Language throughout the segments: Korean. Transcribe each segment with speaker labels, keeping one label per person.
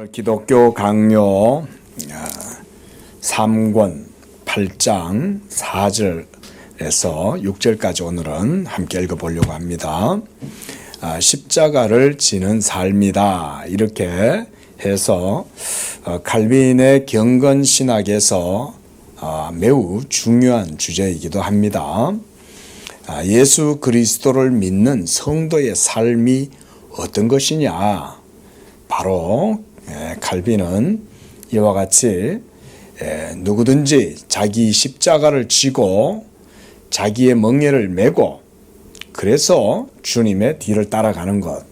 Speaker 1: 오늘 기독교 강요 3권 8장 4절에서 6절까지 오늘은 함께 읽어보려고 합니다. 십자가를 지는 삶이다, 이렇게 해서 칼빈의 경건신학에서 매우 중요한 주제이기도 합니다. 예수 그리스도를 믿는 성도의 삶이 어떤 것이냐, 바로 칼빈은 이와 같이 누구든지 자기 십자가를 지고 자기의 멍에를 메고 그래서 주님의 뒤를 따라가는 것,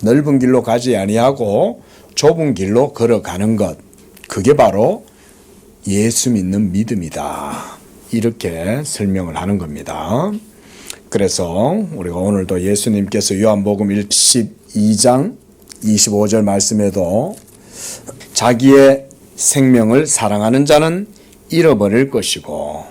Speaker 1: 넓은 길로 가지 아니하고 좁은 길로 걸어가는 것, 그게 바로 예수 믿는 믿음이다, 이렇게 설명을 하는 겁니다. 그래서 우리가 오늘도 예수님께서 요한복음 12장 25절 말씀에도 자기의 생명을 사랑하는 자는 잃어버릴 것이고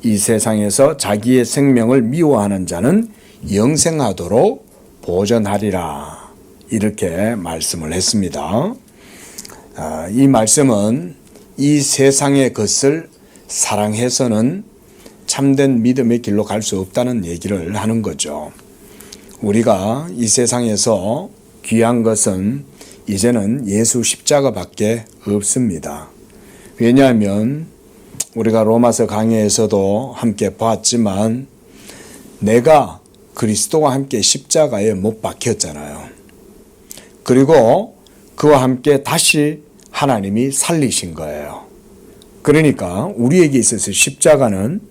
Speaker 1: 이 세상에서 자기의 생명을 미워하는 자는 영생하도록 보존하리라, 이렇게 말씀을 했습니다. 이 말씀은 이 세상의 것을 사랑해서는 참된 믿음의 길로 갈 수 없다는 얘기를 하는 거죠. 우리가 이 세상에서 귀한 것은 이제는 예수 십자가밖에 없습니다. 왜냐하면 우리가 로마서 강해에서도 함께 봤지만 내가 그리스도와 함께 십자가에 못 박혔잖아요. 그리고 그와 함께 다시 하나님이 살리신 거예요. 그러니까 우리에게 있어서 십자가는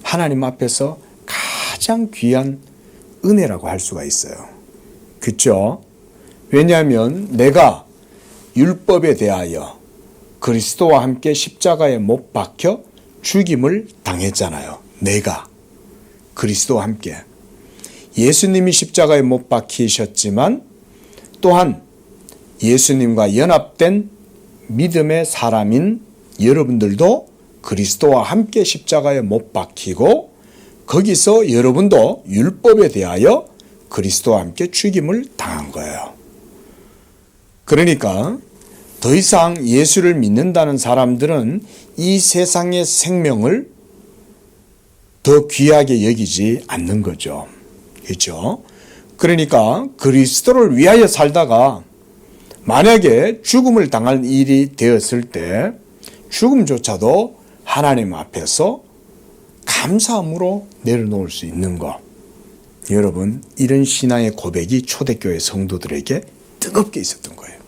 Speaker 1: 하나님 앞에서 가장 귀한 은혜라고 할 수가 있어요. 그렇죠? 왜냐하면 내가 율법에 대하여 그리스도와 함께 십자가에 못 박혀 죽임을 당했잖아요. 내가 그리스도와 함께. 예수님이 십자가에 못 박히셨지만 또한 예수님과 연합된 믿음의 사람인 여러분들도 그리스도와 함께 십자가에 못 박히고 거기서 여러분도 율법에 대하여 그리스도와 함께 죽임을 당한 거예요. 그러니까 더 이상 예수를 믿는다는 사람들은 이 세상의 생명을 더 귀하게 여기지 않는 거죠. 그렇죠? 그러니까 그리스도를 위하여 살다가 만약에 죽음을 당할 일이 되었을 때 죽음조차도 하나님 앞에서 감사함으로 내려놓을 수 있는 것. 여러분, 이런 신앙의 고백이 초대교회 성도들에게 뜨겁게 있었던 거예요.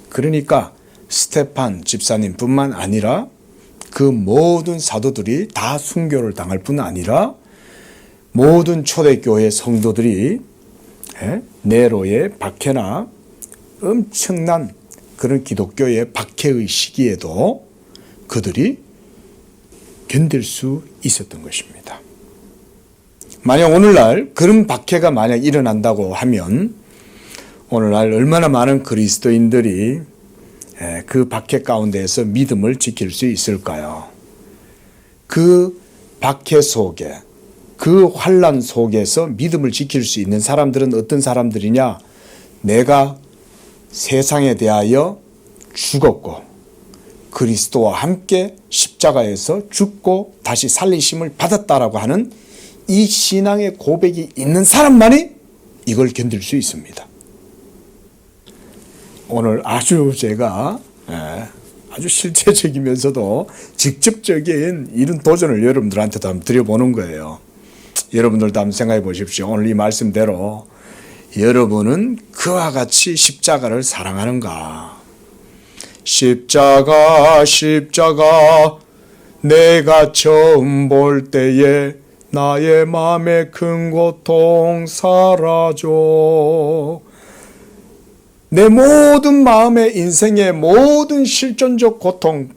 Speaker 1: 그러니까 스테판 집사님뿐만 아니라 그 모든 사도들이 다 순교를 당할 뿐 아니라 모든 초대교회 성도들이 네로의 박해나 엄청난 그런 기독교의 박해의 시기에도 그들이 견딜 수 있었던 것입니다. 만약 오늘날 그런 박해가 만약 일어난다고 하면 오늘날 얼마나 많은 그리스도인들이 그 박해 가운데에서 믿음을 지킬 수 있을까요? 그 박해 속에, 그 환난 속에서 믿음을 지킬 수 있는 사람들은 어떤 사람들이냐? 내가 세상에 대하여 죽었고 그리스도와 함께 십자가에서 죽고 다시 살리심을 받았다라고 하는 이 신앙의 고백이 있는 사람만이 이걸 견딜 수 있습니다. 오늘 아주 제가 아주 실제적이면서도 직접적인 이런 도전을 여러분들한테도 한번 드려보는 거예요. 여러분들도 한번 생각해 보십시오. 오늘 이 말씀대로 여러분은 그와 같이 십자가를 사랑하는가? 십자가 십자가 내가 처음 볼 때에 나의 마음의 큰 고통 사라져. 내 모든 마음의 인생의 모든 실존적 고통,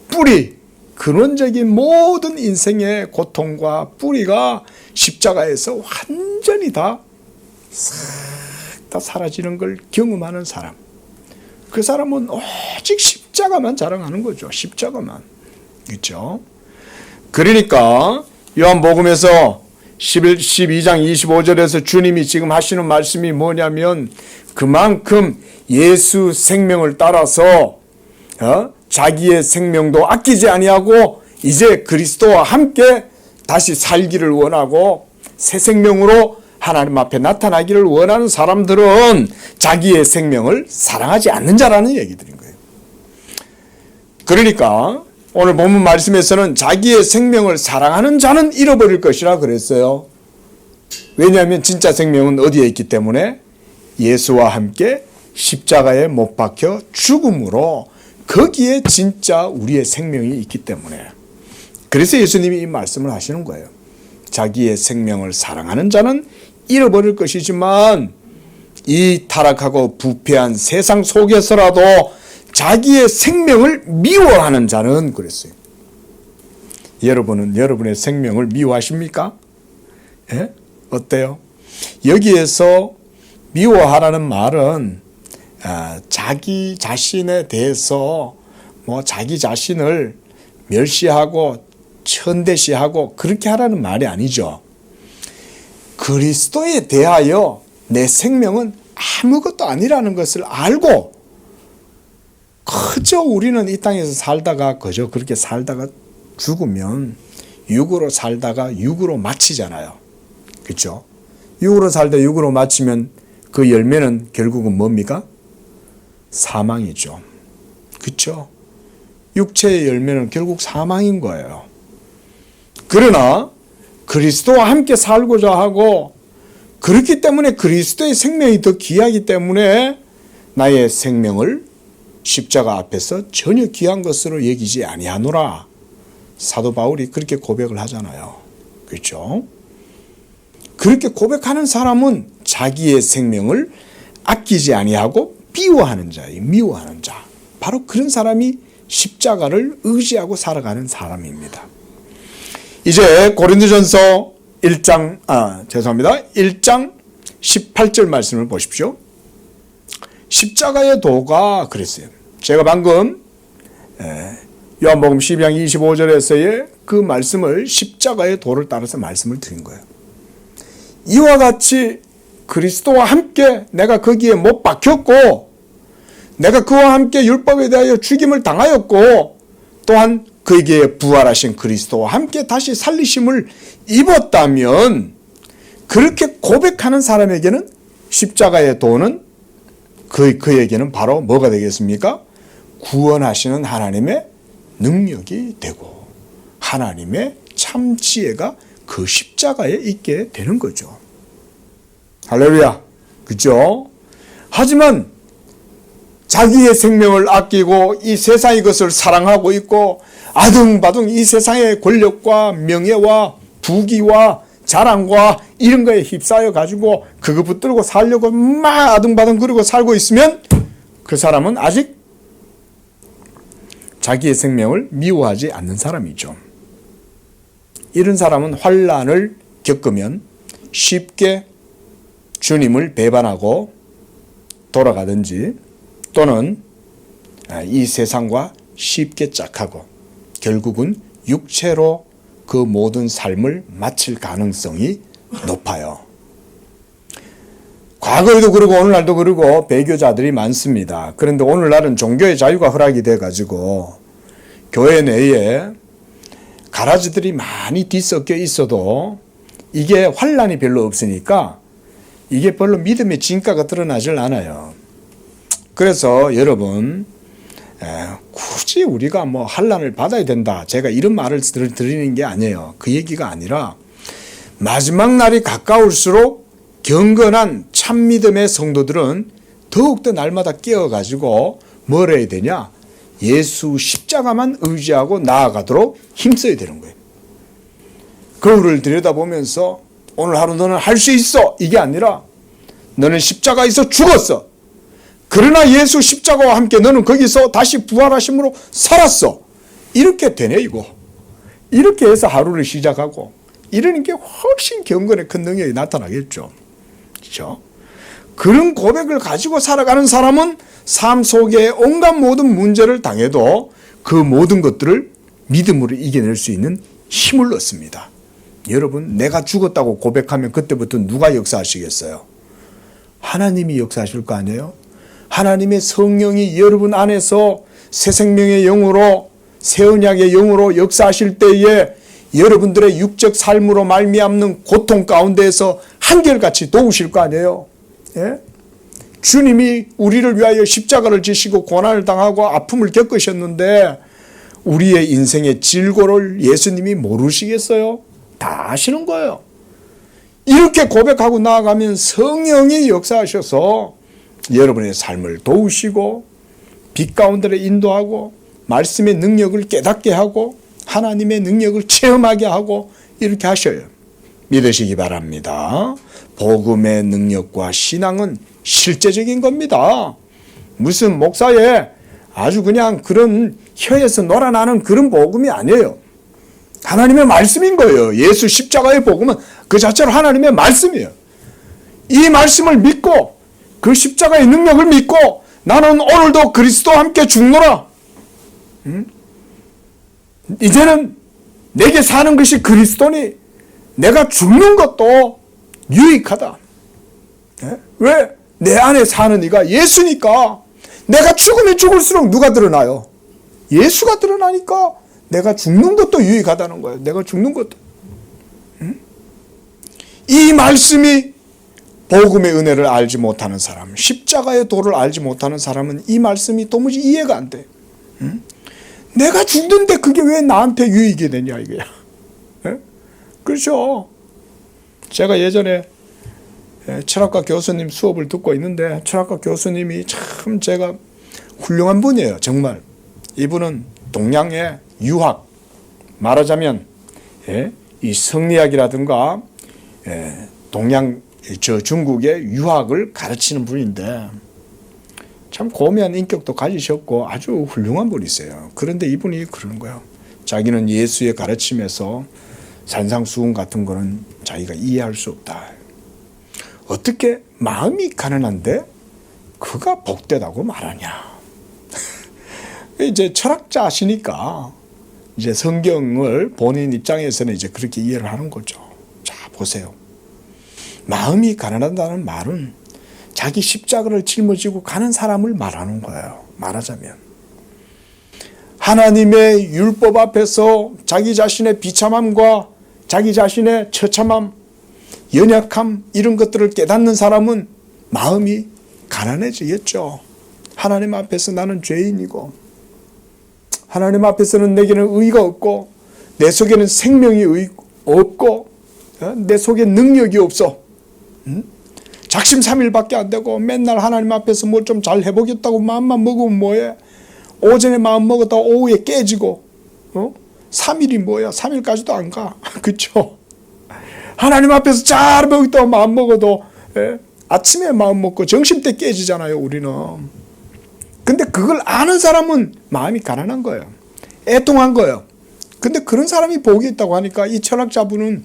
Speaker 1: 뿌리, 근원적인 모든 인생의 고통과 뿌리가 십자가에서 완전히 다 사라지는 걸 경험하는 사람. 그 사람은 오직 십자가만 자랑하는 거죠. 십자가만. 그렇죠? 그러니까 요한복음에서 12장 25절에서 주님이 지금 하시는 말씀이 뭐냐면 그만큼 예수 생명을 따라서 자기의 생명도 아끼지 아니하고 이제 그리스도와 함께 다시 살기를 원하고 새 생명으로 하나님 앞에 나타나기를 원하는 사람들은 자기의 생명을 사랑하지 않는 자라는 얘기 드린 거예요. 그러니까 오늘 본문 말씀에서는 자기의 생명을 사랑하는 자는 잃어버릴 것이라 그랬어요. 왜냐하면 진짜 생명은 어디에 있기 때문에 예수와 함께 십자가에 못 박혀 죽음으로 거기에 진짜 우리의 생명이 있기 때문에 그래서 예수님이 이 말씀을 하시는 거예요. 자기의 생명을 사랑하는 자는 잃어버릴 것이지만 이 타락하고 부패한 세상 속에서라도 자기의 생명을 미워하는 자는 그랬어요. 여러분은 여러분의 생명을 미워하십니까? 예? 어때요? 여기에서 미워하라는 말은 자기 자신에 대해서 자기 자신을 멸시하고 천대시하고 그렇게 하라는 말이 아니죠. 그리스도에 대하여 내 생명은 아무것도 아니라는 것을 알고 그저 우리는 이 땅에서 살다가 그저 그렇게 살다가 죽으면 육으로 살다가 육으로 마치잖아요. 그렇죠? 육으로 살다 육으로 마치면 그 열매는 결국은 뭡니까? 사망이죠. 그렇죠? 육체의 열매는 결국 사망인 거예요. 그러나 그리스도와 함께 살고자 하고 그렇기 때문에 그리스도의 생명이 더 귀하기 때문에 나의 생명을 십자가 앞에서 전혀 귀한 것으로 여기지 아니하노라. 사도 바울이 그렇게 고백을 하잖아요. 그렇죠? 그렇게 고백하는 사람은 자기의 생명을 아끼지 아니하고 미워하는 자예요. 미워하는 자. 바로 그런 사람이 십자가를 의지하고 살아가는 사람입니다. 이제 고린도전서 1장 18절 말씀을 보십시오. 십자가의 도가 그랬어요. 제가 방금 요한복음 12장 25절에서의 그 말씀을 십자가의 도를 따라서 말씀을 드린 거예요. 이와 같이 그리스도와 함께 내가 거기에 못 박혔고 내가 그와 함께 율법에 대하여 죽임을 당하였고 또한 그에게 부활하신 그리스도와 함께 다시 살리심을 입었다면 그렇게 고백하는 사람에게는 십자가의 도는 그에게는 바로 뭐가 되겠습니까? 구원하시는 하나님의 능력이 되고 하나님의 참 지혜가 그 십자가에 있게 되는 거죠. 할렐루야. 그죠? 하지만 자기의 생명을 아끼고 이 세상의 것을 사랑하고 있고 아둥바둥 이 세상의 권력과 명예와 부귀와 자랑과 이런 거에 휩싸여 가지고 그거 붙들고 살려고 막 아둥바둥 그러고 살고 있으면 그 사람은 아직 자기의 생명을 미워하지 않는 사람이죠. 이런 사람은 환난을 겪으면 쉽게 주님을 배반하고 돌아가든지 또는 이 세상과 쉽게 짝하고 결국은 육체로 그 모든 삶을 마칠 가능성이 높아요. 과거에도 그러고 오늘날도 그러고 배교자들이 많습니다. 그런데 오늘날은 종교의 자유가 허락이 돼가지고 교회 내에 가라지들이 많이 뒤섞여 있어도 이게 환란이 별로 없으니까 이게 별로 믿음의 진가가 드러나질 않아요. 그래서 여러분 굳이 우리가 환난을 받아야 된다. 제가 이런 말을 드리는 게 아니에요. 그 얘기가 아니라 마지막 날이 가까울수록 경건한 참 믿음의 성도들은 더욱더 날마다 깨어가지고 뭘 해야 되냐? 예수 십자가만 의지하고 나아가도록 힘써야 되는 거예요. 거울을 들여다보면서 오늘 하루 너는 할 수 있어. 이게 아니라 너는 십자가에서 죽었어. 그러나 예수 십자가와 함께 너는 거기서 다시 부활하심으로 살았어. 이렇게 되뇌이고 이렇게 해서 하루를 시작하고 이러는 게 훨씬 경건의 큰 능력이 나타나겠죠. 그렇죠? 그런 고백을 가지고 살아가는 사람은 삶 속에 온갖 모든 문제를 당해도 그 모든 것들을 믿음으로 이겨낼 수 있는 힘을 얻습니다. 여러분, 내가 죽었다고 고백하면 그때부터 누가 역사하시겠어요? 하나님이 역사하실 거 아니에요? 하나님의 성령이 여러분 안에서 새 생명의 영으로, 새 언약의 영으로 역사하실 때에 여러분들의 육적 삶으로 말미암는 고통 가운데에서 한결같이 도우실 거 아니에요? 예? 주님이 우리를 위하여 십자가를 지시고 고난을 당하고 아픔을 겪으셨는데 우리의 인생의 질고를 예수님이 모르시겠어요? 다 아시는 거예요. 이렇게 고백하고 나아가면 성령이 역사하셔서 여러분의 삶을 도우시고 빛 가운데를 인도하고 말씀의 능력을 깨닫게 하고 하나님의 능력을 체험하게 하고 이렇게 하셔요. 믿으시기 바랍니다. 복음의 능력과 신앙은 실제적인 겁니다. 무슨 목사의 아주 그냥 그런 혀에서 놀아나는 그런 복음이 아니에요. 하나님의 말씀인 거예요. 예수 십자가의 복음은 그 자체로 하나님의 말씀이에요. 이 말씀을 믿고 그 십자가의 능력을 믿고 나는 오늘도 그리스도와 함께 죽노라. 이제는 내게 사는 것이 그리스도니 내가 죽는 것도 유익하다. 왜? 내 안에 사는 이가 예수니까. 내가 죽으면 죽을수록 누가 드러나요? 예수가 드러나니까 내가 죽는 것도 유익하다는 거예요. 내가 죽는 것도. 이 말씀이 복음의 은혜를 알지 못하는 사람, 십자가의 도를 알지 못하는 사람은 이 말씀이 도무지 이해가 안 돼. 내가 죽는데 그게 왜 나한테 유익이 되냐 이거야. 그렇죠. 제가 예전에 철학과 교수님 수업을 듣고 있는데 철학과 교수님이 참 제가 훌륭한 분이에요. 정말. 이분은 동양의 유학, 말하자면 이 성리학이라든가 동양 중국의 유학을 가르치는 분인데 참 고귀한 인격도 가지셨고 아주 훌륭한 분이세요. 그런데 이분이 그러는 거예요. 자기는 예수의 가르침에서 산상수훈 같은 거는 자기가 이해할 수 없다. 어떻게 마음이 가난한데 그가 복되다고 말하냐. 이제 철학자시니까 이제 성경을 본인 입장에서는 이제 그렇게 이해를 하는 거죠. 자, 보세요. 마음이 가난하다는 말은 자기 십자가를 짊어지고 가는 사람을 말하는 거예요. 말하자면. 하나님의 율법 앞에서 자기 자신의 비참함과 자기 자신의 처참함, 연약함 이런 것들을 깨닫는 사람은 마음이 가난해지겠죠. 하나님 앞에서 나는 죄인이고 하나님 앞에서는 내게는 의가 없고 내 속에는 생명이 없고 내 속에 능력이 없어. 작심삼일밖에 안 되고 맨날 하나님 앞에서 뭘 좀 잘 해보겠다고 마음만 먹으면 뭐해. 오전에 마음 먹었다가 오후에 깨지고 3일이 뭐야. 3일까지도 안 가. 그렇죠? 하나님 앞에서 잘 먹었다고 마음 먹어도 아침에 마음 먹고 점심때 깨지잖아요. 우리는. 근데 그걸 아는 사람은 마음이 가난한 거예요. 애통한 거예요. 근데 그런 사람이 복이 있다고 하니까 이 철학자분은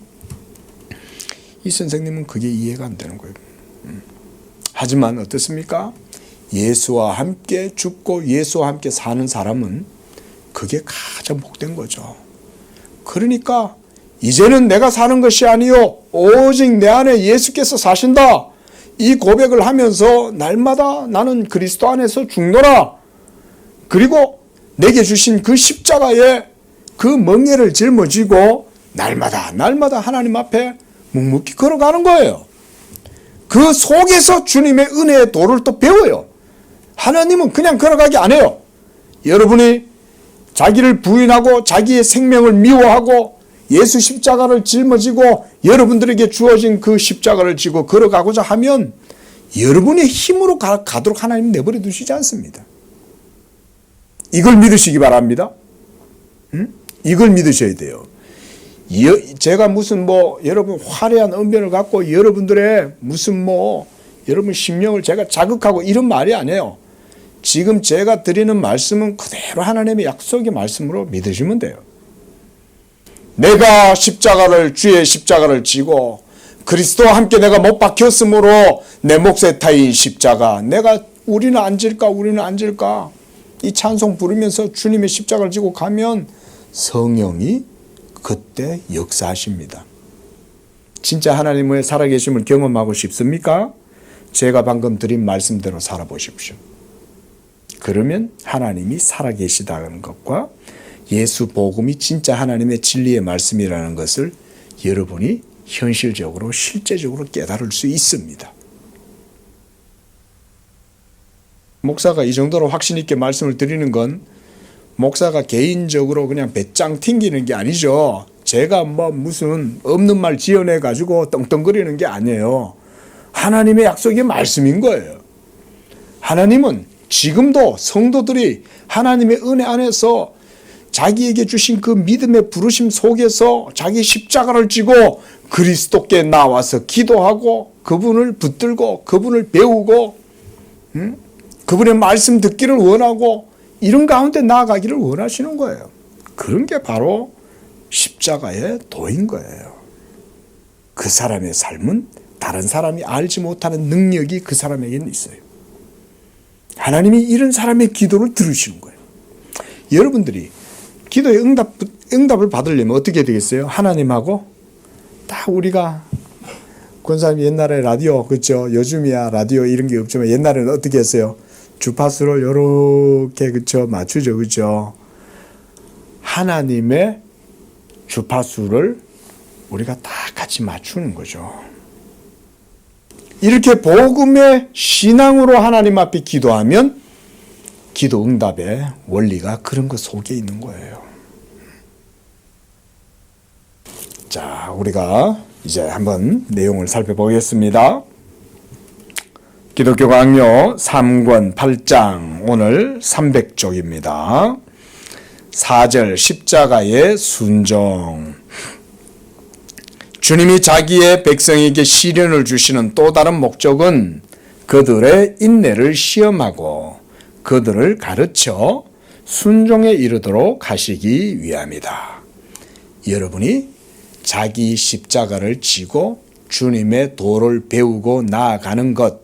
Speaker 1: 이 선생님은 그게 이해가 안 되는 거예요. 하지만 어떻습니까? 예수와 함께 죽고 예수와 함께 사는 사람은 그게 가장 복된 거죠. 그러니까 이제는 내가 사는 것이 아니요 오직 내 안에 예수께서 사신다. 이 고백을 하면서 날마다 나는 그리스도 안에서 죽노라. 그리고 내게 주신 그 십자가에 그 멍에를 짊어지고 날마다 하나님 앞에 묵묵히 걸어가는 거예요. 그 속에서 주님의 은혜의 도를 또 배워요. 하나님은 그냥 걸어가기 안 해요. 여러분이 자기를 부인하고 자기의 생명을 미워하고 예수 십자가를 짊어지고 여러분들에게 주어진 그 십자가를 지고 걸어가고자 하면 여러분의 힘으로 가도록 하나님 내버려 두시지 않습니다. 이걸 믿으시기 바랍니다. 이걸 믿으셔야 돼요. 제가 무슨 여러분 화려한 언변을 갖고 여러분들의 무슨 여러분 심령을 제가 자극하고 이런 말이 아니에요. 지금 제가 드리는 말씀은 그대로 하나님의 약속의 말씀으로 믿으시면 돼요. 내가 주의 십자가를 지고 그리스도와 함께 내가 못 박혔으므로 내 몫에 타인 십자가 우리는 안 질까 이 찬송 부르면서 주님의 십자가를 지고 가면 성령이 그때 역사하십니다. 진짜 하나님의 살아계심을 경험하고 싶습니까? 제가 방금 드린 말씀대로 살아보십시오. 그러면 하나님이 살아계시다는 것과 예수 복음이 진짜 하나님의 진리의 말씀이라는 것을 여러분이 현실적으로 실제적으로 깨달을 수 있습니다. 목사가 이 정도로 확신 있게 말씀을 드리는 건 목사가 개인적으로 그냥 배짱 튕기는 게 아니죠. 제가 뭐 무슨 없는 말 지어내 가지고 떵떵거리는 게 아니에요. 하나님의 약속의 말씀인 거예요. 하나님은 지금도 성도들이 하나님의 은혜 안에서 자기에게 주신 그 믿음의 부르심 속에서 자기 십자가를 지고 그리스도께 나와서 기도하고 그분을 붙들고 그분을 배우고 그분의 말씀 듣기를 원하고 이런 가운데 나아가기를 원하시는 거예요. 그런 게 바로 십자가의 도인 거예요. 그 사람의 삶은 다른 사람이 알지 못하는 능력이 그 사람에게는 있어요. 하나님이 이런 사람의 기도를 들으시는 거예요. 여러분들이 기도의 응답을 받으려면 어떻게 되겠어요? 하나님하고 딱 우리가 권사님 옛날에 라디오 그렇죠? 요즘이야 라디오 이런 게 없지만 옛날에는 어떻게 했어요? 주파수를 이렇게 그렇죠? 맞추죠, 그렇죠? 하나님의 주파수를 우리가 다 같이 맞추는 거죠. 이렇게 복음의 신앙으로 하나님 앞에 기도하면 기도 응답의 원리가 그런 것 속에 있는 거예요. 자, 우리가 이제 한번 내용을 살펴보겠습니다. 기독교 강요 3권 8장 오늘 300쪽입니다. 4절 십자가의 순종. 주님이 자기의 백성에게 시련을 주시는 또 다른 목적은 그들의 인내를 시험하고 그들을 가르쳐 순종에 이르도록 하시기 위함이다. 여러분이 자기 십자가를 지고 주님의 도를 배우고 나아가는 것,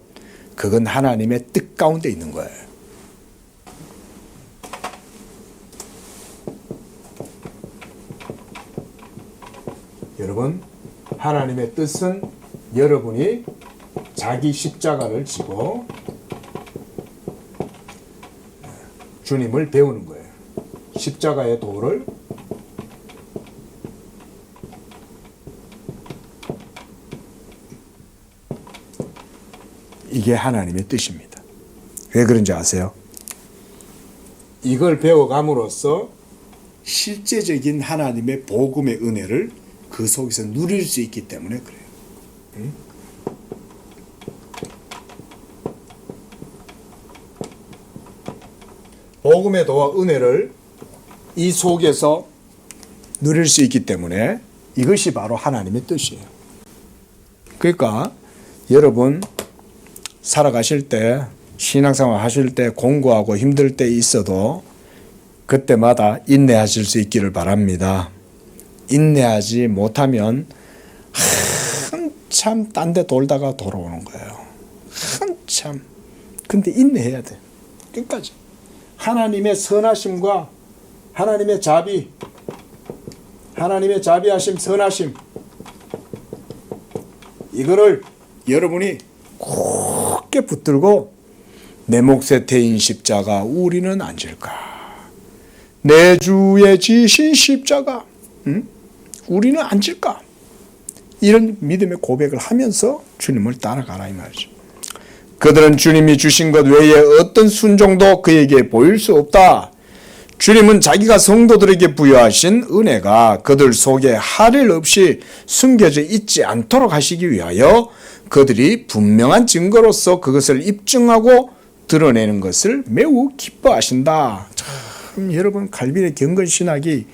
Speaker 1: 그건 하나님의 뜻 가운데 있는 거예요. 여러분, 하나님의 뜻은 여러분이 자기 십자가를 지고 주님을 배우는 거예요. 십자가의 도를 이게 하나님의 뜻입니다. 왜 그런지 아세요? 이걸 배워감으로써 실제적인 하나님의 복음의 은혜를 그 속에서 누릴 수 있기 때문에 그래요. 응? 복음의 도와 은혜를 이 속에서 누릴 수 있기 때문에 이것이 바로 하나님의 뜻이에요. 그러니까 여러분 살아가실 때 신앙생활 하실 때 공부하고 힘들 때 있어도 그때마다 인내하실 수 있기를 바랍니다. 인내하지 못하면 한참 딴 데 돌다가 돌아오는 거예요. 한참. 근데 인내해야 돼. 끝까지. 하나님의 선하심과 하나님의 자비, 하나님의 자비하심, 선하심, 이거를 여러분이 굳게 붙들고 내 몫에 태인 십자가 우리는 안 질까? 내 주에 지신 십자가 우리는 안 질까? 이런 믿음의 고백을 하면서 주님을 따라가라 이 말이죠. 그들은 주님이 주신 것 외에 어떤 순종도 그에게 보일 수 없다. 주님은 자기가 성도들에게 부여하신 은혜가 그들 속에 할일 없이 숨겨져 있지 않도록 하시기 위하여 그들이 분명한 증거로서 그것을 입증하고 드러내는 것을 매우 기뻐하신다. 참 여러분 칼빈의 경건신학이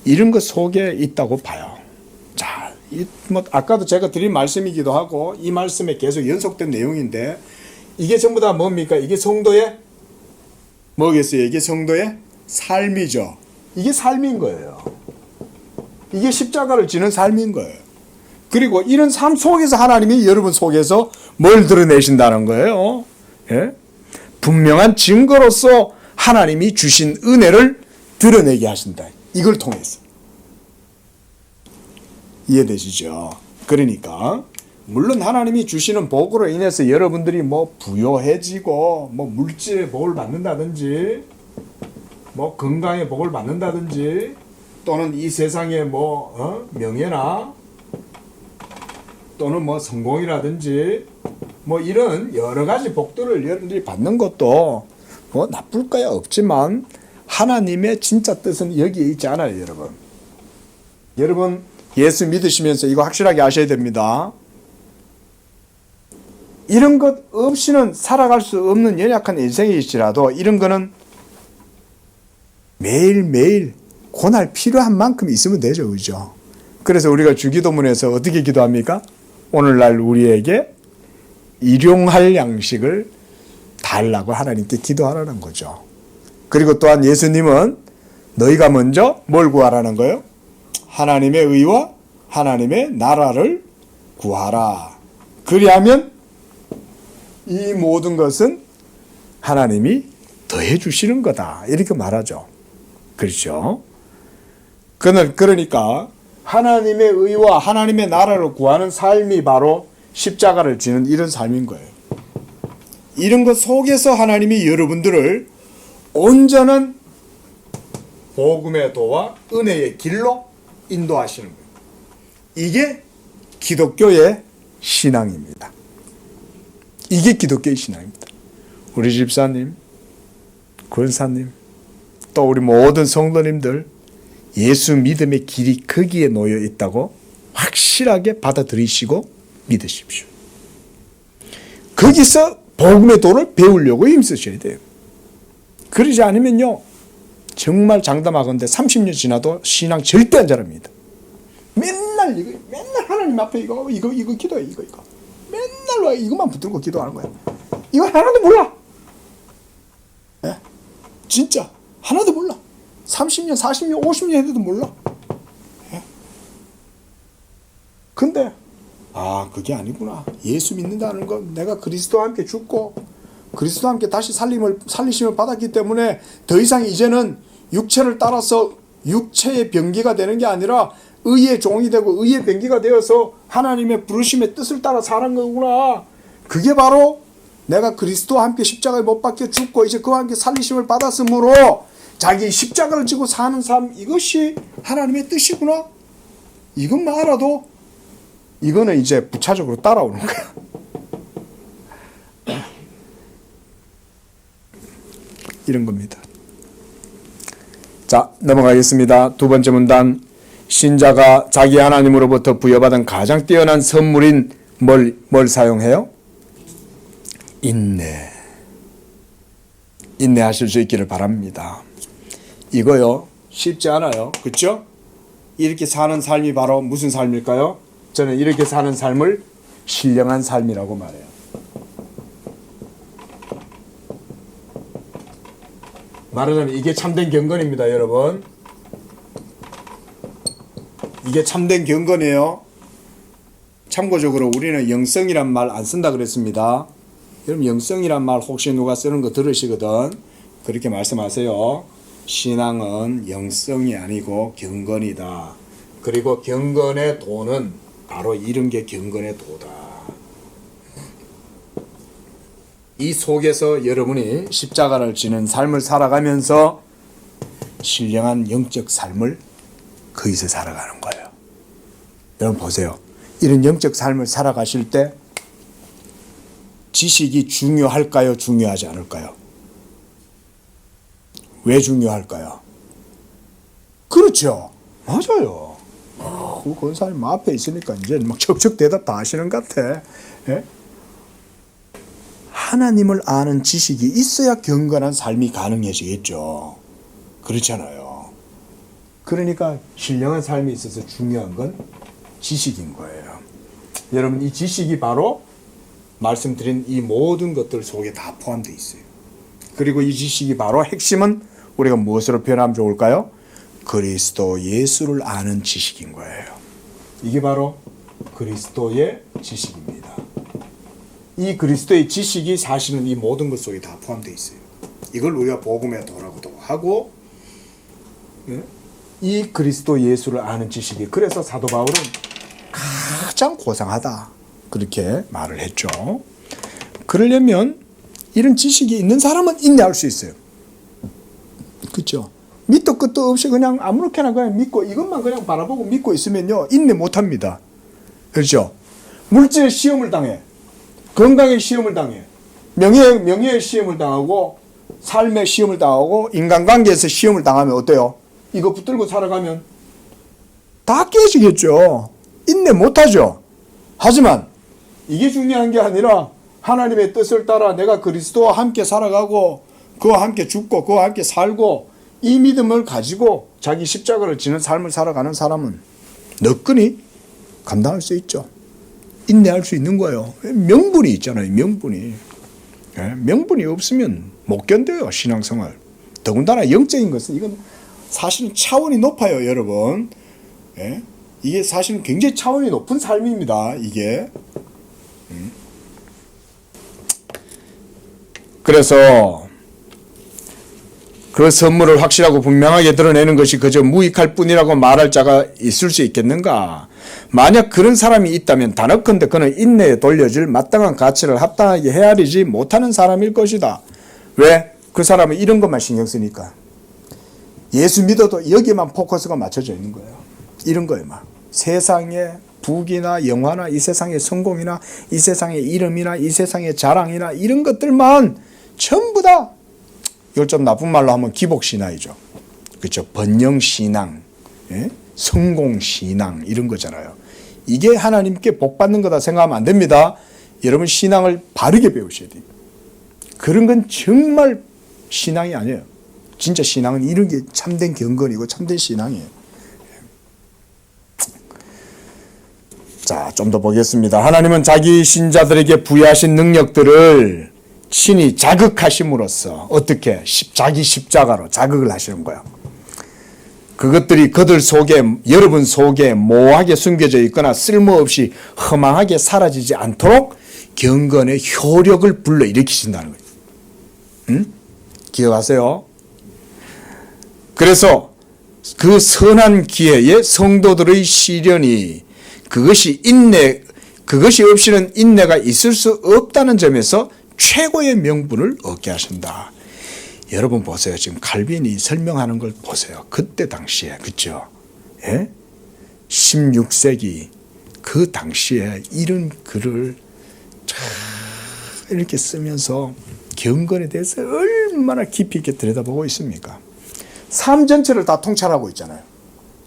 Speaker 1: 이런 것 속에 있다고 봐요. 자, 뭐 아까도 제가 드린 말씀이기도 하고 이 말씀에 계속 연속된 내용인데 이게 전부 다 뭡니까? 이게 성도의 뭐겠어요? 이게 성도의 삶이죠. 이게 삶인 거예요. 이게 십자가를 지는 삶인 거예요. 그리고 이런 삶 속에서 하나님이 여러분 속에서 뭘 드러내신다는 거예요. 예? 분명한 증거로서 하나님이 주신 은혜를 드러내게 하신다. 이걸 통해서. 이해되시죠? 그러니까 물론 하나님이 주시는 복으로 인해서 여러분들이 뭐 부요해지고 뭐 물질의 복을 받는다든지 뭐 건강의 복을 받는다든지 또는 이 세상의 뭐 명예나 또는 뭐 성공이라든지 뭐 이런 여러 가지 복들을 여러분들이 받는 것도 뭐 나쁠 거야 없지만 하나님의 진짜 뜻은 여기에 있지 않아요, 여러분. 여러분 예수 믿으시면서 이거 확실하게 아셔야 됩니다. 이런 것 없이는 살아갈 수 없는 연약한 인생일지라도 이런 거는 매일매일 고날 필요한 만큼 있으면 되죠, 그죠? 그래서 우리가 주기도문에서 어떻게 기도합니까? 오늘날 우리에게 일용할 양식을 달라고 하나님께 기도하라는 거죠. 그리고 또한 예수님은 너희가 먼저 뭘 구하라는 거예요? 하나님의 의와 하나님의 나라를 구하라. 그리하면 이 모든 것은 하나님이 더해 주시는 거다. 이렇게 말하죠. 그렇죠? 그러니까 하나님의 의와 하나님의 나라를 구하는 삶이 바로 십자가를 지는 이런 삶인 거예요. 이런 것 속에서 하나님이 여러분들을 온전한 복음의 도와 은혜의 길로 인도하시는 거예요. 이게 기독교의 신앙입니다. 이게 기독교의 신앙입니다. 우리 집사님, 권사님, 또 우리 모든 성도님들 예수 믿음의 길이 거기에 놓여 있다고 확실하게 받아들이시고 믿으십시오. 거기서 복음의 도를 배우려고 힘쓰셔야 돼요. 그러지 않으면요, 정말 장담하건대 30년 지나도 신앙 절대 안 자랍니다. 맨날 하나님 앞에 이거 기도해, 이거. 맨날 와 이것만 붙들고 기도하는 거야. 이거 하나도 몰라. 네? 진짜 하나도 몰라. 30년, 40년, 50년 해도 몰라. 네? 근데 그게 아니구나. 예수 믿는다는 건 내가 그리스도와 함께 죽고 그리스도와 함께 다시 살리심을 받았기 때문에 더 이상 이제는 육체를 따라서 육체의 병기가 되는 게 아니라 의의 종이 되고 의의 병기가 되어서 하나님의 부르심의 뜻을 따라 사는 거구나. 그게 바로 내가 그리스도와 함께 십자가에 못 박혀 죽고 이제 그와 함께 살리심을 받았으므로 자기 십자가를 지고 사는 삶, 이것이 하나님의 뜻이구나. 이것만 알아도 이거는 이제 부차적으로 따라오는 거야. 이런 겁니다. 자, 넘어가겠습니다. 두 번째 문단. 신자가 자기 하나님으로부터 부여받은 가장 뛰어난 선물인 뭘 사용해요? 인내하실 수 있기를 바랍니다. 이거요, 쉽지 않아요. 그렇죠? 이렇게 사는 삶이 바로 무슨 삶일까요? 저는 이렇게 사는 삶을 신령한 삶이라고 말해요. 말하자면 이게 참된 경건입니다, 여러분. 이게 참된 경건이에요. 참고적으로 우리는 영성이란 말 안 쓴다 그랬습니다. 여러분, 영성이란 말 혹시 누가 쓰는 거 들으시거든 그렇게 말씀하세요. 신앙은 영성이 아니고 경건이다. 그리고 경건의 도는 바로 이런 게 경건의 도다. 이 속에서 여러분이 십자가를 지는 삶을 살아가면서 신령한 영적 삶을 거기서 살아가는 거예요. 여러분 보세요. 이런 영적 삶을 살아가실 때 지식이 중요할까요? 중요하지 않을까요? 왜 중요할까요? 그렇죠. 맞아요. 그 권사님 앞에 있으니까 이제 막 척척 대답 다 하시는 것 같아. 예? 하나님을 아는 지식이 있어야 경건한 삶이 가능해지겠죠. 그렇잖아요. 그러니까 신령한 삶에 있어서 중요한 건 지식인 거예요. 여러분, 이 지식이 바로 말씀드린 이 모든 것들 속에 다 포함되어 있어요. 그리고 이 지식이 바로 핵심은 우리가 무엇으로 표현하면 좋을까요? 그리스도 예수를 아는 지식인 거예요. 이게 바로 그리스도의 지식입니다. 이 그리스도의 지식이 사실은 이 모든 것 속에 다 포함되어 있어요. 이걸 우리가 복음의 도라고도 하고, 이 그리스도 예수를 아는 지식이, 그래서 사도 바울은 가장 고상하다. 그렇게 말을 했죠. 그러려면 이런 지식이 있는 사람은 인내할 수 있어요. 그렇죠? 밑도 끝도 없이 그냥 아무렇게나 그냥 믿고 이것만 그냥 바라보고 믿고 있으면요, 인내 못합니다. 그렇죠? 물질의 시험을 당해, 건강의 시험을 당해, 명예의 시험을 당하고, 삶의 시험을 당하고, 인간관계에서 시험을 당하면 어때요? 이거 붙들고 살아가면 다 깨지겠죠. 인내 못하죠. 하지만 이게 중요한 게 아니라 하나님의 뜻을 따라 내가 그리스도와 함께 살아가고 그와 함께 죽고 그와 함께 살고 이 믿음을 가지고 자기 십자가를 지는 삶을 살아가는 사람은 너끈히 감당할 수 있죠. 인내할 수 있는 거예요. 명분이 있잖아요. 명분이. 명분이 없으면 못 견뎌요. 신앙생활. 더군다나 영적인 것은 이건 사실은 차원이 높아요. 여러분. 이게 사실은 굉장히 차원이 높은 삶입니다. 이게. 그래서 그 선물을 확실하고 분명하게 드러내는 것이 그저 무익할 뿐이라고 말할 자가 있을 수 있겠는가? 만약 그런 사람이 있다면 단언컨대 그는 인내에 돌려질 마땅한 가치를 합당하게 헤아리지 못하는 사람일 것이다. 왜? 그 사람은 이런 것만 신경 쓰니까. 예수 믿어도 여기에만 포커스가 맞춰져 있는 거예요. 이런 거에만. 세상의 부귀나 영화나 이 세상의 성공이나 이 세상의 이름이나 이 세상의 자랑이나 이런 것들만 전부 다 이걸 좀 나쁜 말로 하면 기복신앙이죠. 그렇죠? 번영신앙, 성공신앙 이런 거잖아요. 이게 하나님께 복받는 거다 생각하면 안 됩니다. 여러분 신앙을 바르게 배우셔야 돼요. 그런 건 정말 신앙이 아니에요. 진짜 신앙은 이런 게 참된 경건이고 참된 신앙이에요. 자, 좀 더 보겠습니다. 하나님은 자기 신자들에게 부여하신 능력들을 친히 자극하심으로써 어떻게? 자기 십자가로 자극을 하시는 거예요. 그것들이 그들 속에, 여러분 속에 모호하게 숨겨져 있거나 쓸모없이 허망하게 사라지지 않도록 경건의 효력을 불러일으키신다는 거예요. 응? 기억하세요? 그래서 그 선한 기회에 성도들의 시련이 그것이 없이는 인내가 있을 수 없다는 점에서 최고의 명분을 얻게 하신다. 여러분 보세요. 지금 칼빈이 설명하는 걸 보세요. 그때 당시에, 그죠? 예? 16세기 그 당시에 이런 글을 이렇게 쓰면서 경건에 대해서 얼마나 깊이 있게 들여다보고 있습니까? 삶 전체를 다 통찰하고 있잖아요.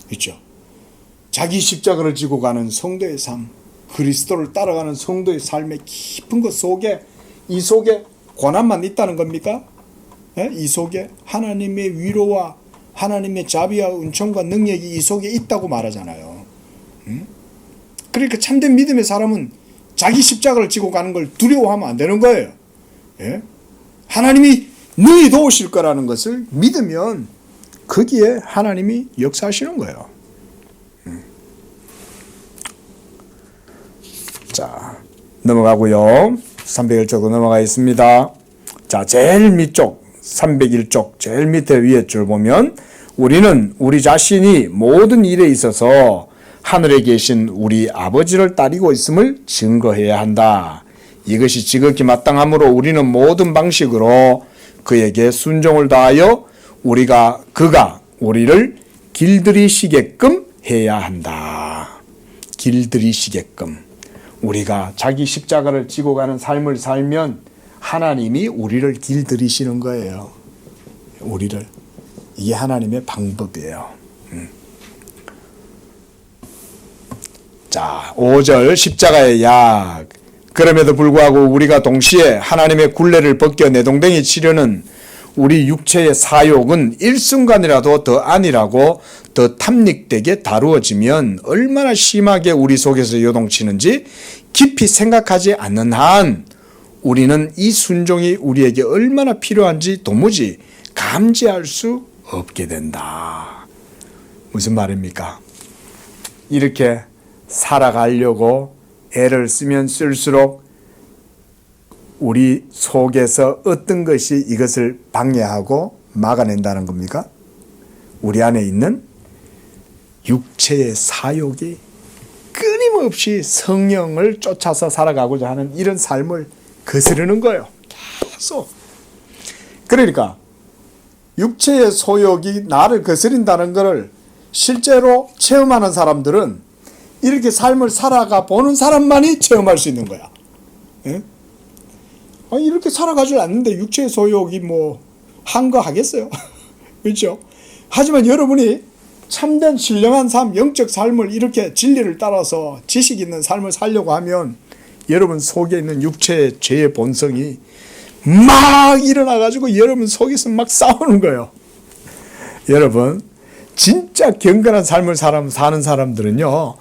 Speaker 1: 그렇죠? 자기 십자가를 지고 가는 성도의 삶, 그리스도를 따라가는 성도의 삶의 깊은 것 속에, 이 속에 고난만 있다는 겁니까? 예? 이 속에 하나님의 위로와 하나님의 자비와 은총과 능력이 이 속에 있다고 말하잖아요. 그러니까 참된 믿음의 사람은 자기 십자가를 지고 가는 걸 두려워하면 안 되는 거예요. 예? 하나님이 능히 도우실 거라는 것을 믿으면 거기에 하나님이 역사하시는 거예요. 자, 넘어가고요. 301쪽으로 넘어가겠습니다. 자, 제일 밑쪽 301쪽 제일 밑에 위에 줄 보면 우리는 우리 자신이 모든 일에 있어서 하늘에 계신 우리 아버지를 따르고 있음을 증거해야 한다. 이것이 지극히 마땅하므로 우리는 모든 방식으로 그에게 순종을 다하여 그가 우리를 길들이시게끔 해야 한다. 길들이시게끔. 우리가 자기 십자가를 지고 가는 삶을 살면 하나님이 우리를 길들이시는 거예요. 우리를. 이게 하나님의 방법이에요. 자, 5절 십자가의 약. 그럼에도 불구하고 우리가 동시에 하나님의 굴레를 벗겨 내동댕이 치려는 우리 육체의 사욕은 일순간이라도 더 안일하고 더 탐닉되게 다루어지면 얼마나 심하게 우리 속에서 요동치는지 깊이 생각하지 않는 한 우리는 이 순종이 우리에게 얼마나 필요한지 도무지 감지할 수 없게 된다. 무슨 말입니까? 이렇게 살아가려고 애를 쓰면 쓸수록 우리 속에서 어떤 것이 이것을 방해하고 막아낸다는 겁니까? 우리 안에 있는 육체의 사욕이 끊임없이 성령을 쫓아서 살아가고자 하는 이런 삶을 거스르는 거예요. 계속. 그러니까 육체의 소욕이 나를 거스린다는 것을 실제로 체험하는 사람들은 이렇게 삶을 살아가 보는 사람만이 체험할 수 있는 거야. 예? 아니, 이렇게 살아가질 않는데 육체의 소욕이 뭐 한거하겠어요? 그렇죠? 하지만 여러분이 참된 신령한 삶, 영적 삶을 이렇게 진리를 따라서 지식 있는 삶을 살려고 하면 여러분 속에 있는 육체의 죄의 본성이 막 일어나가지고 여러분 속에서 막 싸우는 거예요. 여러분 진짜 경건한 삶을 사는 사람들은요,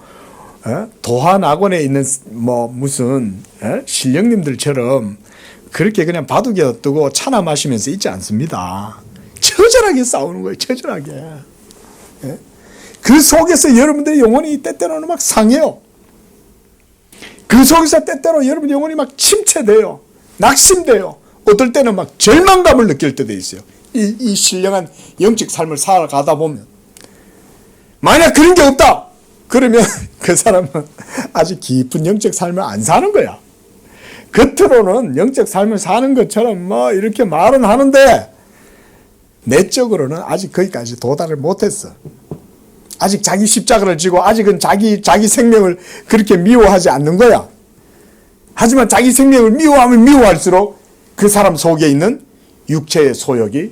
Speaker 1: 도한학원에 있는 뭐 무슨 신령님들처럼 그렇게 그냥 바둑에 뜨고 차나 마시면서 있지 않습니다. 처절하게 싸우는 거예요. 처절하게. 그 속에서 여러분들의 영혼이 때때로는 막 상해요. 그 속에서 때때로 여러분 영혼이 막 침체돼요. 낙심돼요. 어떨 때는 막 절망감을 느낄 때도 있어요. 이 신령한 영적 삶을 살아가다 보면. 만약 그런 게 없다! 그러면 그 사람은 아주 깊은 영적 삶을 안 사는 거야. 겉으로는 영적 삶을 사는 것처럼 뭐 이렇게 말은 하는데 내적으로는 아직 거기까지 도달을 못했어. 아직 자기 십자가를 지고 아직은 자기 생명을 그렇게 미워하지 않는 거야. 하지만 자기 생명을 미워하면 미워할수록 그 사람 속에 있는 육체의 소욕이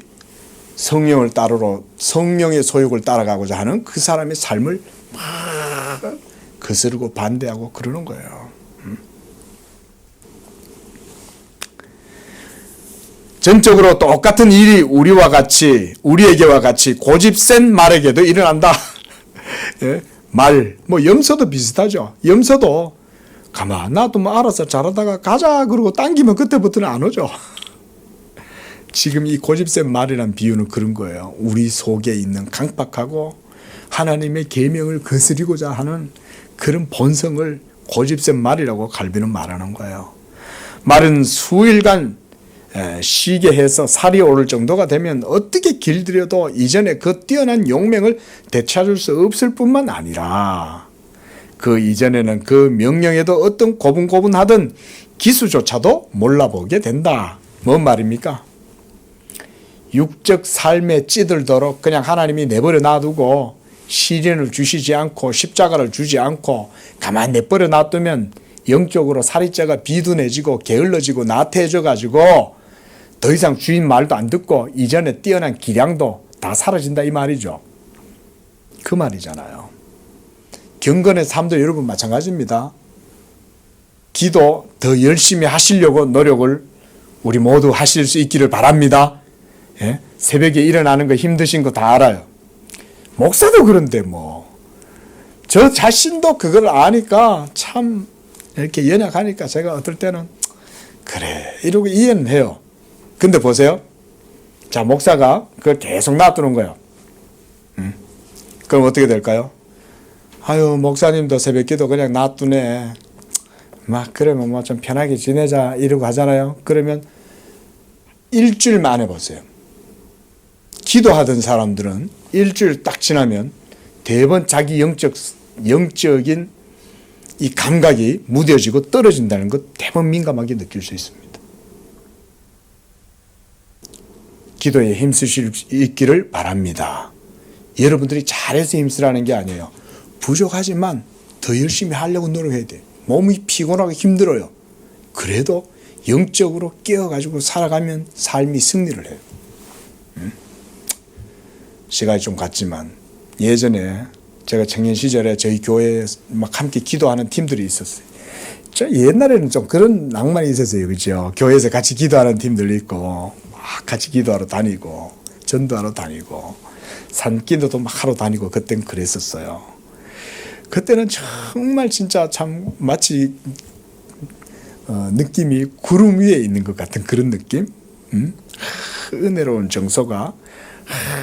Speaker 1: 성령의 소욕을 따라가고자 하는 그 사람의 삶을 막 거스르고 반대하고 그러는 거예요. 전적으로 똑같은 일이 우리에게와 같이 고집센 말에게도 일어난다. 예? 말, 뭐 염소도 비슷하죠. 염소도 가만 놔두면 알아서 자라다가 가자 그러고 당기면 그때부터는 안 오죠. 지금 이 고집센 말이란 비유는 그런 거예요. 우리 속에 있는 강박하고 하나님의 계명을 거스리고자 하는 그런 본성을 고집센 말이라고 갈비는 말하는 거예요. 말은 수일간 쉬게 해서 살이 오를 정도가 되면 어떻게 길들여도 이전에 그 뛰어난 용맹을 되찾을 수 없을 뿐만 아니라 그 이전에는 그 명령에도 어떤 고분고분하던 기수조차도 몰라보게 된다. 뭔 말입니까? 육적 삶에 찌들도록 그냥 하나님이 내버려 놔두고 시련을 주시지 않고 십자가를 주지 않고 가만 내버려 놔두면 영적으로 살이 쪄가 비둔해지고 게을러지고 나태해져 가지고 더 이상 주인 말도 안 듣고 이전에 뛰어난 기량도 다 사라진다 이 말이죠. 그 말이잖아요. 경건의 삶도 여러분 마찬가지입니다. 기도 더 열심히 하시려고 노력을 우리 모두 하실 수 있기를 바랍니다. 예? 새벽에 일어나는 거 힘드신 거 다 알아요. 목사도 그런데 뭐 저 자신도 그걸 아니까 참 이렇게 연약하니까 제가 어떨 때는 그래 이러고 이해는 해요. 근데 보세요. 자, 목사가 그걸 계속 놔두는 거예요. 그럼 어떻게 될까요? 아유, 목사님도 새벽기도 그냥 놔두네. 막 그러면 뭐 좀 편하게 지내자 이러고 하잖아요. 그러면 일주일 만에 보세요. 기도하던 사람들은 일주일 딱 지나면 대번 자기 영적인 이 감각이 무뎌지고 떨어진다는 것 대번 민감하게 느낄 수 있습니다. 기도에 힘쓰실 수 있기를 바랍니다. 여러분들이 잘해서 힘쓰라는 게 아니에요. 부족하지만 더 열심히 하려고 노력해야 돼요. 몸이 피곤하고 힘들어요. 그래도 영적으로 깨어가지고 살아가면 삶이 승리를 해요. 시간이 좀 갔지만 예전에 제가 청년 시절에 저희 교회에 막 함께 기도하는 팀들이 있었어요. 저 옛날에는 좀 그런 낭만이 있었어요. 그죠? 교회에서 같이 기도하는 팀들이 있고 막 같이 기도하러 다니고 전도하러 다니고 산기도도 막 하러 다니고 그때는 그랬었어요. 그때는 정말 진짜 참 마치 느낌이 구름 위에 있는 것 같은 그런 느낌? 은혜로운 정서가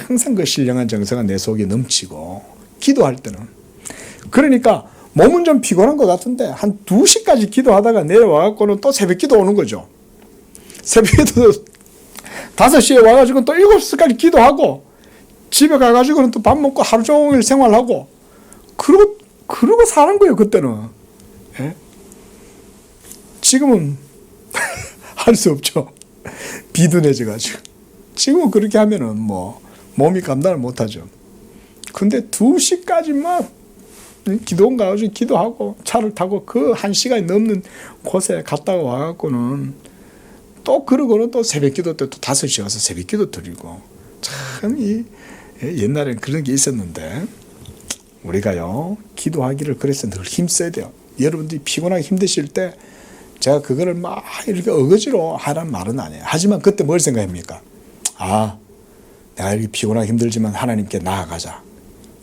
Speaker 1: 항상 그 신령한 정서가 내 속에 넘치고 기도할 때는 그러니까 몸은 좀 피곤한 것 같은데 한 2시까지 기도하다가 내려와갖고는 또 새벽 기도 오는 거죠. 새벽 기도 5시에 와가지고 또 7시까지 기도하고 집에 가가지고는 또 밥 먹고 하루 종일 생활하고 그러고 사는 거예요. 그때는 예? 지금은 할 수 없죠. 비둔해져가지고. 지금은 그렇게 하면은 뭐 몸이 감당을 못하죠. 근데 2시까지 막 기도원 가가지고 기도하고 차를 타고 그 1시간이 넘는 곳에 갔다가 와갖고는 또 그러고는 또 새벽 기도 때 또 5시 가서 새벽 기도 드리고 참 옛날엔 그런 게 있었는데 우리가요 기도하기를 그래서 늘 힘써야 돼요. 여러분들이 피곤하게 힘드실 때 제가 그거를 막 이렇게 어거지로 하란 말은 아니에요. 하지만 그때 뭘 생각합니까? 아, 내가 이렇게 피곤하게 힘들지만 하나님께 나아가자.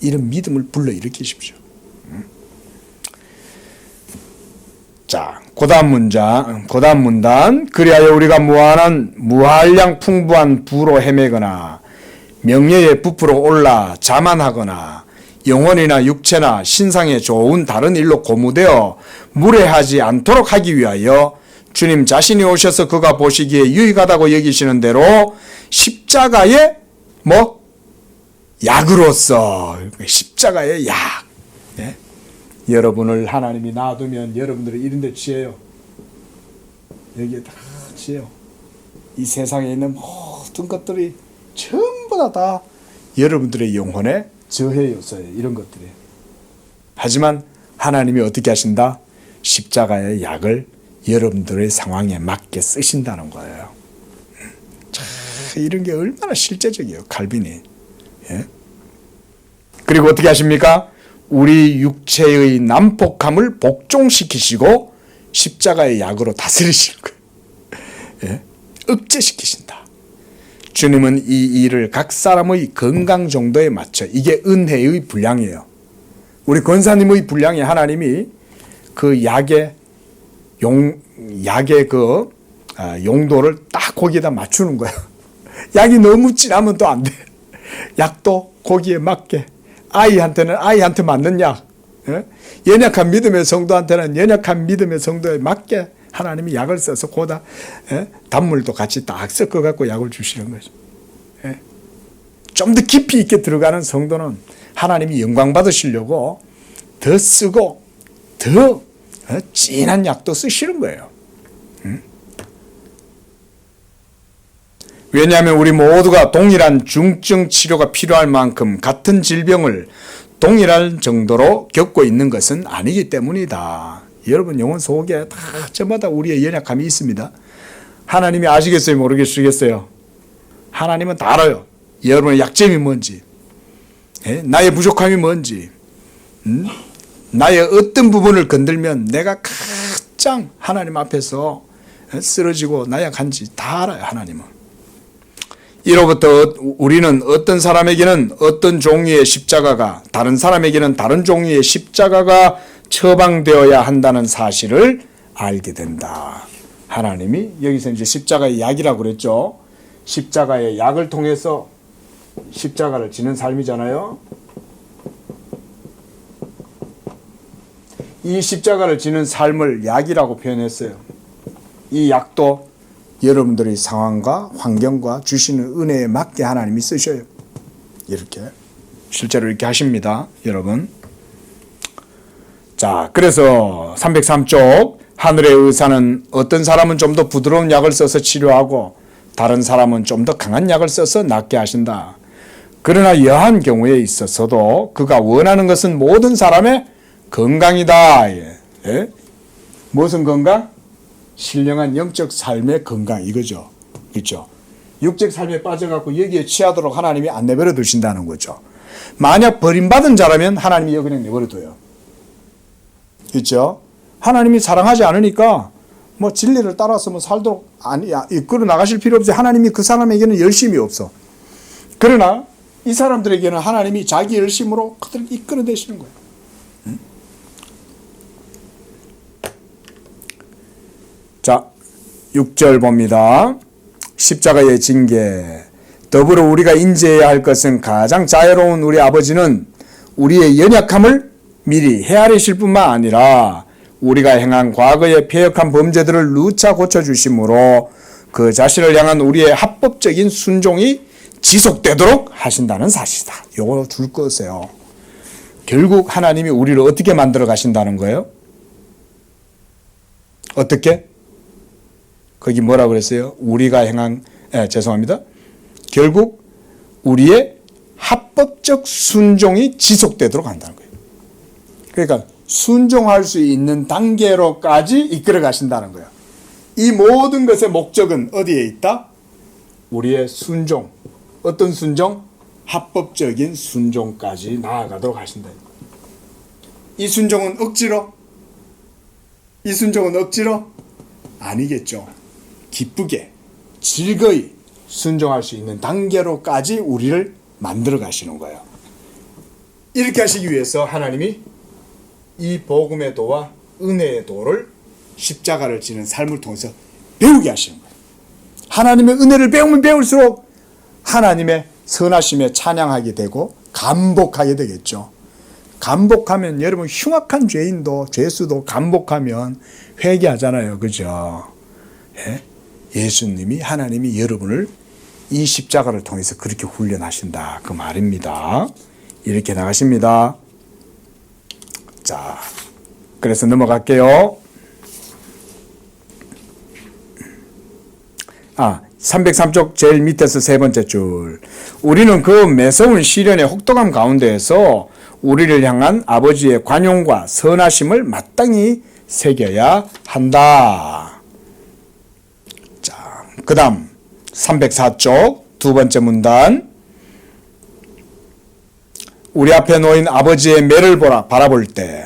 Speaker 1: 이런 믿음을 불러일으키십시오. 자, 고다음 문단. 그리하여 우리가 무한량 풍부한 부로 헤매거나 명예에 부풀어 올라 자만하거나 영혼이나 육체나 신상에 좋은 다른 일로 고무되어 무례하지 않도록 하기 위하여 주님 자신이 오셔서 그가 보시기에 유익하다고 여기시는 대로 십자가의 약으로서 십자가의 약. 네? 여러분을 하나님이 놔두면 여러분들은 이런 데 취해요. 여기에 다 취해요. 이 세상에 있는 모든 것들이 전부 다 여러분들의 영혼에 저해 요소예요. 이런 것들이. 하지만 하나님이 어떻게 하신다? 십자가의 약을 여러분들의 상황에 맞게 쓰신다는 거예요. 참, 이런 게 얼마나 실제적이에요. 칼빈이. 예? 그리고 어떻게 하십니까? 우리 육체의 난폭함을 복종시키시고 십자가의 약으로 다스리시는 거예요. 예? 억제시키신다. 주님은 이 일을 각 사람의 건강 정도에 맞춰, 이게 은혜의 분량이에요. 우리 권사님의 분량에 하나님이 그 약의 용도를 딱 거기에다 맞추는 거예요. 약이 너무 진하면 또 안 돼. 약도 거기에 맞게. 아이한테는 아이한테 맞는 약. 연약한 믿음의 성도한테는 연약한 믿음의 성도에 맞게 하나님이 약을 써서 거기다 단물도 같이 딱 섞어갖고 약을 주시는 거죠. 좀 더 깊이 있게 들어가는 성도는 하나님이 영광 받으시려고 더 쓰고 더 진한 약도 쓰시는 거예요. 왜냐하면 우리 모두가 동일한 중증 치료가 필요할 만큼 같은 질병을 동일한 정도로 겪고 있는 것은 아니기 때문이다. 여러분 영혼 속에 다 저마다 우리의 연약함이 있습니다. 하나님이 아시겠어요? 모르겠어요? 하나님은 다 알아요. 여러분의 약점이 뭔지, 나의 부족함이 뭔지, 나의 어떤 부분을 건들면 내가 가장 하나님 앞에서 쓰러지고 나약한지 다 알아요. 하나님은. 이로부터 우리는 어떤 사람에게는 어떤 종류의 십자가가, 다른 사람에게는 다른 종류의 십자가가 처방되어야 한다는 사실을 알게 된다. 하나님이 여기서 이제 십자가의 약이라고 그랬죠. 십자가의 약을 통해서 십자가를 지는 삶이잖아요. 이 십자가를 지는 삶을 약이라고 표현했어요. 이 약도 여러분들의 상황과 환경과 주시는 은혜에 맞게 하나님이 쓰셔요. 이렇게 실제로 이렇게 하십니다. 여러분. 자, 그래서 303쪽 하늘의 의사는 어떤 사람은 좀 더 부드러운 약을 써서 치료하고 다른 사람은 좀 더 강한 약을 써서 낫게 하신다. 그러나 여한 경우에 있어서도 그가 원하는 것은 모든 사람의 건강이다. 예? 무슨 건강? 신령한 영적 삶의 건강 이거죠. 그렇죠? 육적 삶에 빠져갖고 여기에 취하도록 하나님이 안 내버려 두신다는 거죠. 만약 버림받은 자라면 하나님이 여기 그냥 내버려 둬요. 그렇죠? 하나님이 사랑하지 않으니까 뭐 진리를 따라서 뭐 살도록 이끌어 나가실 필요 없어요. 하나님이 그 사람에게는 열심이 없어. 그러나 이 사람들에게는 하나님이 자기 열심으로 그들을 이끌어내시는 거예요. 자, 6절 봅니다. 십자가의 징계. 더불어 우리가 인지해야 할 것은 가장 자애로운 우리 아버지는 우리의 연약함을 미리 헤아리실 뿐만 아니라 우리가 행한 과거의 패역한 범죄들을 누차 고쳐주심으로 그 자신을 향한 우리의 합법적인 순종이 지속되도록 하신다는 사실이다. 이거 줄 거세요. 결국 하나님이 우리를 어떻게 만들어 가신다는 거예요? 어떻게? 거기 뭐라고 그랬어요? 우리가 행한, 죄송합니다. 결국 우리의 합법적 순종이 지속되도록 한다는 거예요. 그러니까 순종할 수 있는 단계로까지 이끌어 가신다는 거예요. 이 모든 것의 목적은 어디에 있다? 우리의 순종. 어떤 순종? 합법적인 순종까지 나아가도록 하신다. 이 순종은 억지로? 이 순종은 억지로? 아니겠죠. 기쁘게, 즐거이 순종할 수 있는 단계로까지 우리를 만들어 가시는 거예요. 이렇게 하시기 위해서 하나님이 이 복음의 도와 은혜의 도를 십자가를 지는 삶을 통해서 배우게 하시는 거예요. 하나님의 은혜를 배우면 배울수록 하나님의 선하심에 찬양하게 되고 감복하게 되겠죠. 감복하면 여러분 흉악한 죄인도 죄수도 감복하면 회개하잖아요. 그죠? 예? 예수님이 하나님이 여러분을 이 십자가를 통해서 그렇게 훈련하신다. 그 말입니다. 이렇게 나가십니다. 자, 그래서 넘어갈게요. 303쪽 제일 밑에서 세 번째 줄. 우리는 그 매서운 시련의 혹독함 가운데에서 우리를 향한 아버지의 관용과 선하심을 마땅히 새겨야 한다. 자, 그 다음 304쪽 두 번째 문단. 우리 앞에 놓인 아버지의 매를 바라볼 때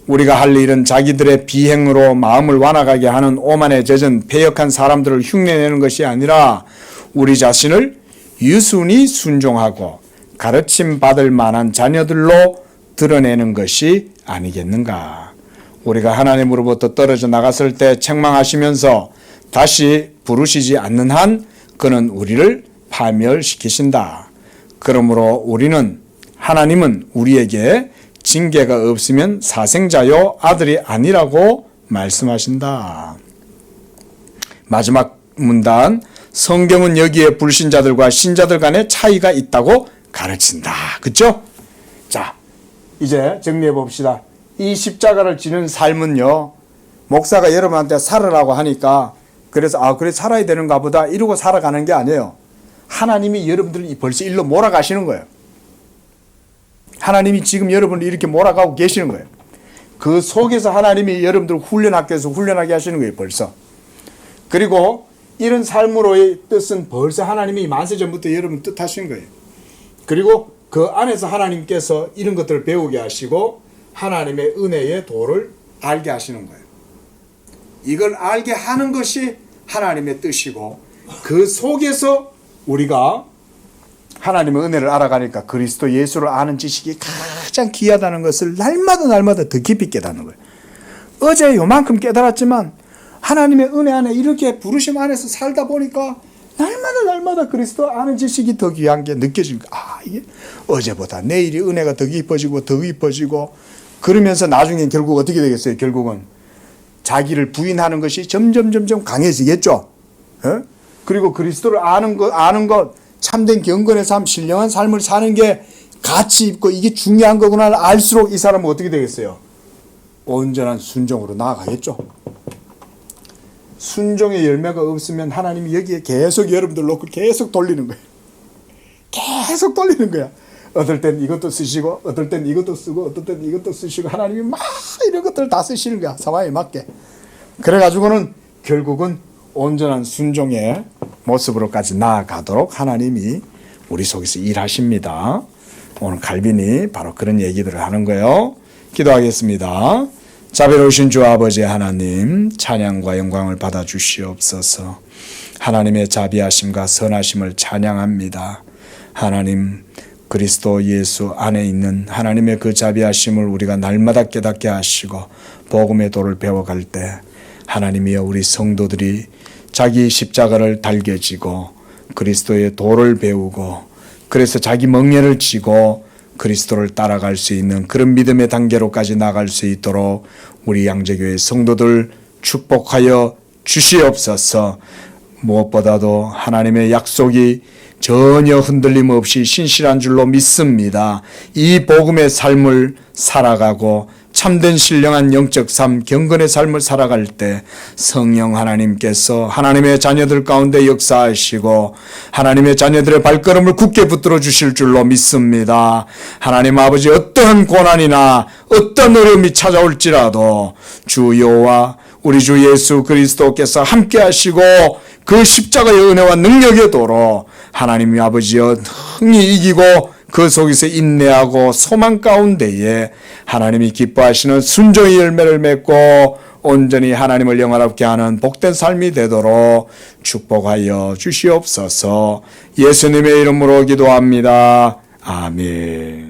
Speaker 1: 우리가 할 일은 자기들의 비행으로 마음을 완악하게 하는 오만에 젖은 패역한 사람들을 흉내내는 것이 아니라 우리 자신을 유순히 순종하고 가르침 받을 만한 자녀들로 드러내는 것이 아니겠는가. 우리가 하나님으로부터 떨어져 나갔을 때 책망하시면서 다시 부르시지 않는 한 그는 우리를 파멸시키신다. 그러므로 하나님은 우리에게 징계가 없으면 사생자요 아들이 아니라고 말씀하신다. 마지막 문단. 성경은 여기에 불신자들과 신자들 간의 차이가 있다고 가르친다. 그렇죠? 자, 이제 정리해 봅시다. 이 십자가를 지는 삶은요, 목사가 여러분한테 살으라고 하니까 그래서 그래 살아야 되는가 보다 이러고 살아가는 게 아니에요. 하나님이 여러분들을 벌써 일로 몰아가시는 거예요. 하나님이 지금 여러분을 이렇게 몰아가고 계시는 거예요. 그 속에서 하나님이 여러분들을 훈련학교에서 훈련하게 하시는 거예요. 벌써. 그리고 이런 삶으로의 뜻은 벌써 하나님이 만세전부터 여러분 뜻하신 거예요. 그리고 그 안에서 하나님께서 이런 것들을 배우게 하시고 하나님의 은혜의 도를 알게 하시는 거예요. 이걸 알게 하는 것이 하나님의 뜻이고 그 속에서 우리가 하나님의 은혜를 알아가니까 그리스도 예수를 아는 지식이 가장 귀하다는 것을 날마다 더 깊이 깨닫는 거예요. 어제 요만큼 깨달았지만 하나님의 은혜 안에 이렇게 부르심 안에서 살다 보니까 날마다 그리스도 아는 지식이 더 귀한 게 느껴지는 거예요. 이게 어제보다 내일이 은혜가 더 깊어지고 그러면서 나중에 결국 어떻게 되겠어요? 결국은 자기를 부인하는 것이 점점 강해지겠죠. 그리고 그리스도를 아는 것 참된 경건의 삶, 신령한 삶을 사는 게 가치 있고 이게 중요한 거구나 알수록 이 사람은 어떻게 되겠어요? 온전한 순종으로 나아가겠죠. 순종의 열매가 없으면 하나님이 여기에 계속 여러분들 놓고 계속 돌리는 거예요. 계속 돌리는 거야. 어떨 땐 이것도 쓰시고 어떨 땐 이것도 쓰고 어떨 땐 이것도 쓰시고 하나님이 막 이런 것들 다 쓰시는 거야. 상황에 맞게. 그래가지고는 결국은 온전한 순종의 모습으로까지 나아가도록 하나님이 우리 속에서 일하십니다. 오늘 갈빈이 바로 그런 얘기들을 하는 거예요. 기도하겠습니다. 자비로우신 주 아버지 하나님, 찬양과 영광을 받아 주시옵소서. 하나님의 자비하심과 선하심을 찬양합니다. 하나님, 그리스도 예수 안에 있는 하나님의 그 자비하심을 우리가 날마다 깨닫게 하시고 복음의 도를 배워갈 때 하나님이여 우리 성도들이 자기 십자가를 달게 지고 그리스도의 도를 배우고 그래서 자기 멍에를 지고 그리스도를 따라갈 수 있는 그런 믿음의 단계로까지 나갈 수 있도록 우리 양재교회 성도들 축복하여 주시옵소서. 무엇보다도 하나님의 약속이 전혀 흔들림 없이 신실한 줄로 믿습니다. 이 복음의 삶을 살아가고 참된 신령한 영적 삶, 경건의 삶을 살아갈 때 성령 하나님께서 하나님의 자녀들 가운데 역사하시고 하나님의 자녀들의 발걸음을 굳게 붙들어 주실 줄로 믿습니다. 하나님 아버지, 어떠한 고난이나 어떤 어려움이 찾아올지라도 주 여호와 우리 주 예수 그리스도께서 함께 하시고 그 십자가의 은혜와 능력의 도로 하나님 아버지여 능히 이기고 그 속에서 인내하고 소망 가운데에 하나님이 기뻐하시는 순종의 열매를 맺고 온전히 하나님을 영화롭게 하는 복된 삶이 되도록 축복하여 주시옵소서. 예수님의 이름으로 기도합니다. 아멘.